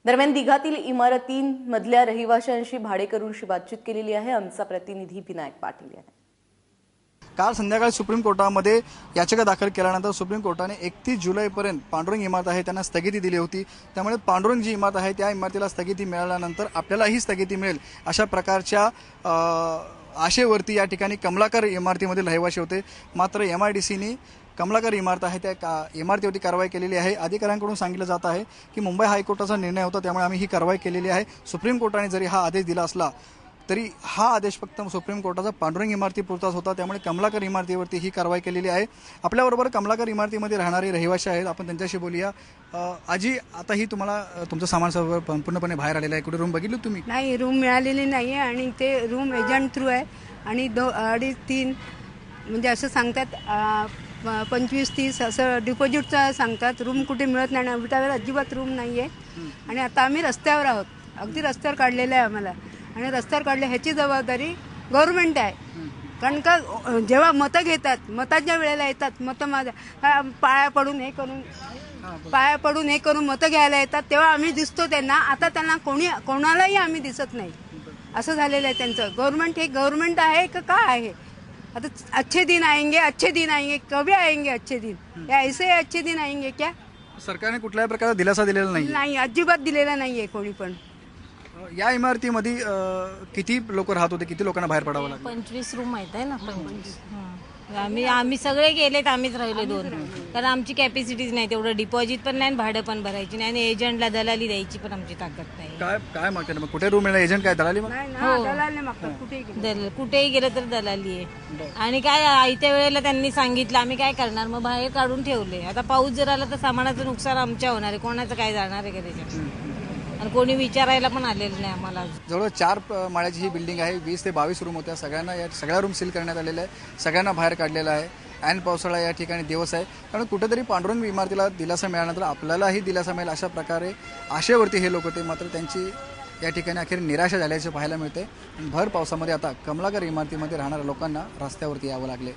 दरम्यान दिघातील इमारतींमधल्या रहिवाशांशी भाडेकरूंशी बातचीत केलेली आहे आमचा प्रतिनिधी विनायक पाटील यांनी। काल संध्याकाळी सुप्रीम कोर्टामध्ये याचिका दाखल केल्यानंतर सुप्रीम कोर्टाने 31 जुलैपर्यंत पांडुरंग इमारत आहे त्यांना स्थगिती दिली होती। त्यामुळे पांडुरंग जी इमारत आहे त्या इमारतीला स्थगिती मिळाल्यानंतर आपल्यालाही स्थगिती मिळेल अशा प्रकारच्या आशेवरती या ठिकाणी कमलाकर इमारतीमधील रहिवाशी होते। मात्र MIDCने कमलाकर इमारत आहे त्या इमारतीवरती कारवाई केलेली आहे। अधिकाऱ्यांकडून सांगितलं जात आहे की मुंबई हायकोर्टाचा निर्णय होता त्यामुळे आम्ही ही कारवाई केलेली आहे। सुप्रीम कोर्टाने जरी हा आदेश दिला असला तरी हा आदेश फक्त सुप्रीम कोर्टाचा पांडुरंग इमारतीपुरताच होता, त्यामुळे कमलाकर इमारतीवरती ही कारवाई केलेली आहे। आपल्याबरोबर कमलाकर इमारतीमध्ये राहणारे रहिवाशी आहेत, आपण त्यांच्याशी बोलूया। आजी, आता ही तुम्हाला तुमचं सामान सर्व पूर्णपणे बाहेर आलेलं आहे, कुठे रूम बघितली तुम्ही? नाही, रूम मिळालेली नाही आहे आणि ते रूम एजंट थ्रू आहे आणि 2-2.5-3 म्हणजे असं सांगतात 25-30 असं डिपॉझिटचं सांगतात। रूम कुठे मिळत नाही ना, विटावर अजिबात रूम नाही आहे आणि आता आम्ही रस्त्यावर आहोत, अगदी रस्त्यावर काढलेलं आहे आम्हाला आणि रस्त्यावर काढले ह्याची जबाबदारी गव्हर्नमेंट आहे। कारण का जेव्हा मतं घेतात, मताच्या वेळेला येतात, मतं पाया पडून हे करून मतं घ्यायला येतात तेव्हा आम्ही दिसतो त्यांना। आता त्यांना कोणालाही आम्ही दिसत नाही, असं झालेलं आहे त्यांचं। गव्हर्नमेंट हे गव्हर्नमेंट आहे का काय आहे? आता अच्छे दिन आएंगे, कभी आएंगे अच्छे दिन? या ऐसे अच्छे दिन आएंगे क्या? सरकारने कुठल्याही प्रकारचा दिलासा दिलेला नाही, अजिबात दिलेला नाहीये कोणी पण। या इमारतीमध्ये किती लोक राहत होते, किती लोकांना बाहेर पडावं लागलं? 25 रूम आहेत ना, 25। आम्ही सगळे गेलेत, आम्हीच राहिले 2, कारण आमची कॅपॅसिटीज नाही, तेवढं डिपॉझिट पण नाही, भाडं पण भरायची नाही आणि एजंटला दलाली द्यायची पण आमची ताकद नाही। काय मागतात मग? कुठे रूम मिळणार? एजंट काय दलाली? कुठेही गेलं तर दलाली आहे। आणि काय आयत्या वेळेला त्यांनी सांगितलं, आम्ही काय करणार, मग बाहेर काढून ठेवले। आता पाऊस जर आला तर सामानाचं नुकसान आमच्या होणार आहे, कोणाचं काय जाणार आहे का त्याच्यात? आणि कोणी विचारायला पण आलेलं नाही आम्हाला। जवळ 4 माळ्याची ही बिल्डिंग आहे, 20 ते 22 रूम होत्या। सगळ्या रूम सील करण्यात आलेल्या आहे, सगळ्यांना बाहेर काढलेलं आहे। ऐन पावसाळा या ठिकाणी दिवस आहे, कारण कुठेतरी पांडुरंग इमारतीला दिलासा मिळाल्यानंतर आपल्यालाही दिलासा मिळेल अशा प्रकारे आशेवरती हे लोक होते। मात्र त्यांची या ठिकाणी अखेर निराशा झाल्याचे पाहायला मिळते। भर पावसामध्ये आता कमलाकर इमारतीमध्ये राहणाऱ्या लोकांना रस्त्यावरती यावं लागले।